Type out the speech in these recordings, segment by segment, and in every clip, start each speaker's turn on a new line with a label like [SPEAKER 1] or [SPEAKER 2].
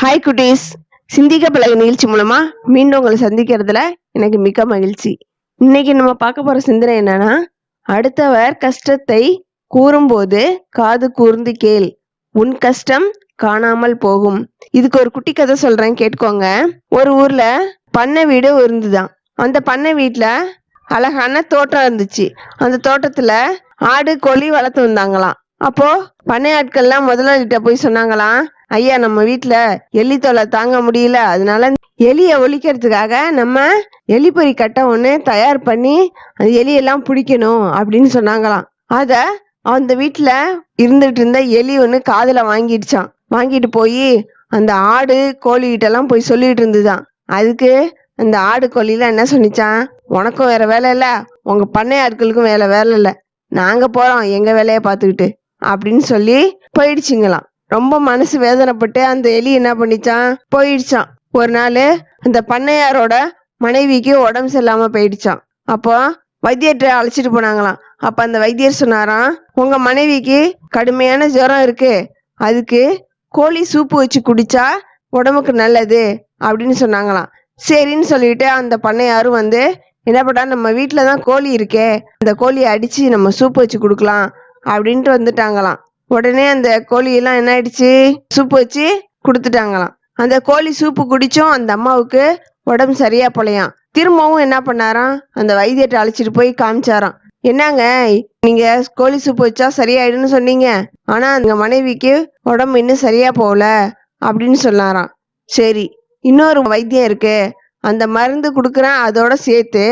[SPEAKER 1] Hi குட்டீஸ். சிந்திக்க பழகு நிகழ்ச்சி மூலமா மீண்டும் உங்களை சந்திக்கிறதுல எனக்கு மிக்க மகிழ்ச்சி. இன்னைக்கு நம்ம பார்க்க போற சிந்தனை என்னன்னா, அடுத்தவர் கஷ்டத்தை கூறும்போது காது கூர்ந்து கேள், உன் கஷ்டம் காணாமல் போகும். இதுக்கு ஒரு குட்டி கதை சொல்றேன், கேட்டுக்கோங்க. ஒரு ஊர்ல பண்ணை வீடு இருந்துதான். அந்த பண்ணை வீட்டுல அழகான தோட்டம் இருந்துச்சு. அந்த தோட்டத்துல ஆடு கோழி வளர்த்து வந்தாங்களாம். அப்போ பண்ணை ஆட்கள்லாம் முதலாளிகிட்ட போய் சொன்னாங்களாம், ஐயா, நம்ம வீட்டுல எலி தொல்லை தாங்க முடியல, அதனால எலிய ஒழிக்கிறதுக்காக நம்ம எலிப்பொறி கட்டை ஒண்ணு தயார் பண்ணி அந்த எலியெல்லாம் பிடிக்கணும் அப்படின்னு சொன்னாங்களாம். அத அந்த வீட்டுல இருந்துட்டு இருந்த எலி ஒண்ணு காதுல வாங்கிடுச்சான். வாங்கிட்டு போய் அந்த ஆடு கோழி கிட்ட எல்லாம் போய் சொல்லிட்டு இருந்துதான். அதுக்கு அந்த ஆடு கோழிலாம் என்ன சொன்னிச்சான், உனக்கும் வேற வேலை இல்ல, உங்க பண்ணை ஆட்களுக்கும் வேலை இல்ல, நாங்க போறோம் எங்க வேலையை பார்த்துக்கிட்டு அப்படின்னு சொல்லி போயிடுச்சுங்களாம். ரொம்ப மனசு வேதனைப்பட்டு அந்த எலி என்ன பண்ணிச்சான், போயிடுச்சான். ஒரு நாள் அந்த பண்ணையாரோட மனைவிக்கு உடம்பு சரியில்லாம போயிடுச்சான். அப்போ வைத்தியர்கிட்ட அழைச்சிட்டு போனாங்களாம். அப்ப அந்த வைத்தியர் சொன்னாராம், உங்க மனைவிக்கு கடுமையான ஜுரம் இருக்கு, அதுக்கு கோழி சூப்பு வச்சு குடிச்சா உடம்புக்கு நல்லது அப்படின்னு சொன்னாங்களாம். சரின்னு சொல்லிட்டு அந்த பண்ணையாரும் என்ன பண்ணா, நம்ம வீட்டுலதான் கோழி இருக்கே, அந்த கோழியை அடிச்சு நம்ம சூப்பு வச்சு கொடுக்கலாம் அப்படின்ட்டு வந்துட்டாங்களாம். உடனே அந்த கோழியெல்லாம் என்ன ஆயிடுச்சு, சூப்பு வச்சு கொடுத்துட்டாங்களாம். அந்த கோழி சூப்பு குடிச்சும் அந்த அம்மாவுக்கு உடம்பு சரியா போலையாம். திரும்பவும் என்ன பண்ணாராம், அந்த வைத்தியத்தை அழைச்சிட்டு போய் காமிச்சாராம். என்னங்க, நீங்க கோழி சூப்பு வச்சா சரியாயிடுன்னு சொன்னீங்க, ஆனா அந்த மனைவிக்கு உடம்பு இன்னும் சரியா போகல அப்படின்னு சொன்னாராம். சரி, இன்னொரு வைத்தியம் இருக்கு, அந்த மருந்து கொடுக்குறேன், அதோட சேர்த்து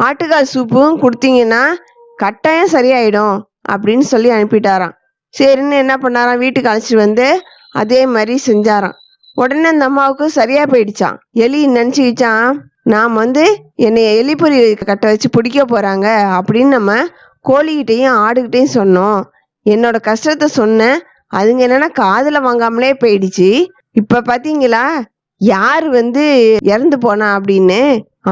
[SPEAKER 1] ஆட்டுக்கால் சூப்பும் கொடுத்தீங்கன்னா கட்டாயம் சரியாயிடும் அப்படின்னு சொல்லி அனுப்பிட்டாராம். சரின்னு என்ன பண்ணாராம், வீட்டுக்கு அழைச்சிட்டு அதே மாதிரி செஞ்சாராம். உடனே அந்த அம்மாவுக்கு சரியா போயிடுச்சான். எலி நினைச்சுக்கிச்சான், நாம் என்னைய எலிப்பொறி கட்டை வச்சு பிடிக்க போறாங்க அப்படின்னு நம்ம கோழிகிட்டையும் ஆடுகிட்டையும் சொன்னோம். என்னோட கஷ்டத்தை சொன்னேன், அதுங்க என்னன்னா காதுல வாங்காமலே போயிடுச்சு. இப்ப பாத்தீங்களா யாரு இறந்து போனா அப்படின்னு,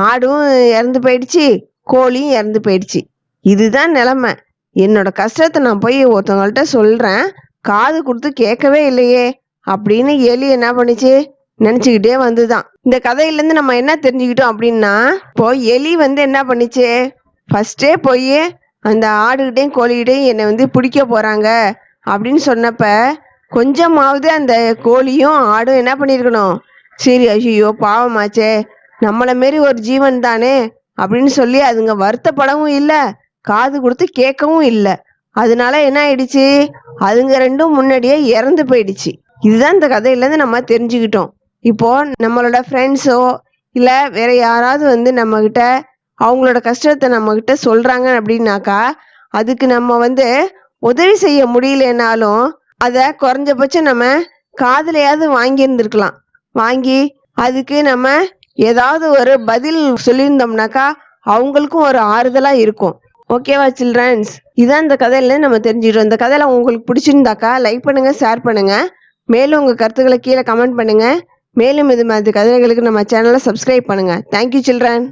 [SPEAKER 1] ஆடும் இறந்து போயிடுச்சு, கோழியும் இறந்து போயிடுச்சு. இதுதான் நிலைமை. என்னோட கஷ்டத்தை நான் போய் ஒருத்தவங்கள்ட்ட சொல்றேன், காது கொடுத்து கேட்கவே இல்லையே அப்படின்னு எலி என்ன பண்ணிச்சு, நினைச்சுக்கிட்டே வந்துதான். இந்த கதையில இருந்து நம்ம என்ன தெரிஞ்சுக்கிட்டோம் அப்படின்னா, இப்போ எலி என்ன பண்ணிச்சு, ஃபர்ஸ்டே போய் அந்த ஆடுகிட்டையும் கோழிகிட்டையும் என்னை பிடிக்க போறாங்க அப்படின்னு சொன்னப்ப கொஞ்சமாவது அந்த கோழியும் ஆடும் என்ன பண்ணிருக்கணும், சரி ஐயோ பாவமாச்சே, நம்மள மாரி ஒரு ஜீவன் தானே அப்படின்னு சொல்லி அதுங்க வருத்தப்படவும் இல்லை, காது கொடுத்து கேட்கவும் இல்லை. அதனால என்ன ஆயிடுச்சு, அதுங்க ரெண்டும் முன்னாடியே இறந்து போயிடுச்சு. இதுதான் இந்த கதையில இருந்து நம்ம தெரிஞ்சுக்கிட்டோம். இப்போ நம்மளோட ஃப்ரெண்ட்ஸோ இல்ல வேற யாராவது நம்ம கிட்ட அவங்களோட கஷ்டத்தை நம்ம கிட்ட சொல்றாங்க அப்படின்னாக்கா, அதுக்கு நம்ம உதவி செய்ய முடியலனாலும் அத குறைஞ்சபட்சம் நம்ம காதுலயாவது வாங்கி இருந்திருக்கலாம். வாங்கி அதுக்கு நம்ம ஏதாவது ஒரு பதில் சொல்லியிருந்தோம்னாக்கா அவங்களுக்கும் ஒரு ஆறுதலா இருக்கும். ஓகேவா சில்ட்ரன்ஸ்? இதான் இந்த கதையில நம்ம தெரிஞ்சுக்கிட்டோம். இந்த கதையில உங்களுக்கு பிடிச்சிருந்தாக்கா லைக் பண்ணுங்க, ஷேர் பண்ணுங்க. மேலும் உங்க கருத்துக்களை கீழே கமெண்ட் பண்ணுங்க. மேலும் இது மாதிரி கதைகளுக்கு நம்ம சேனலை சப்ஸ்கிரைப் பண்ணுங்க. Thank you children.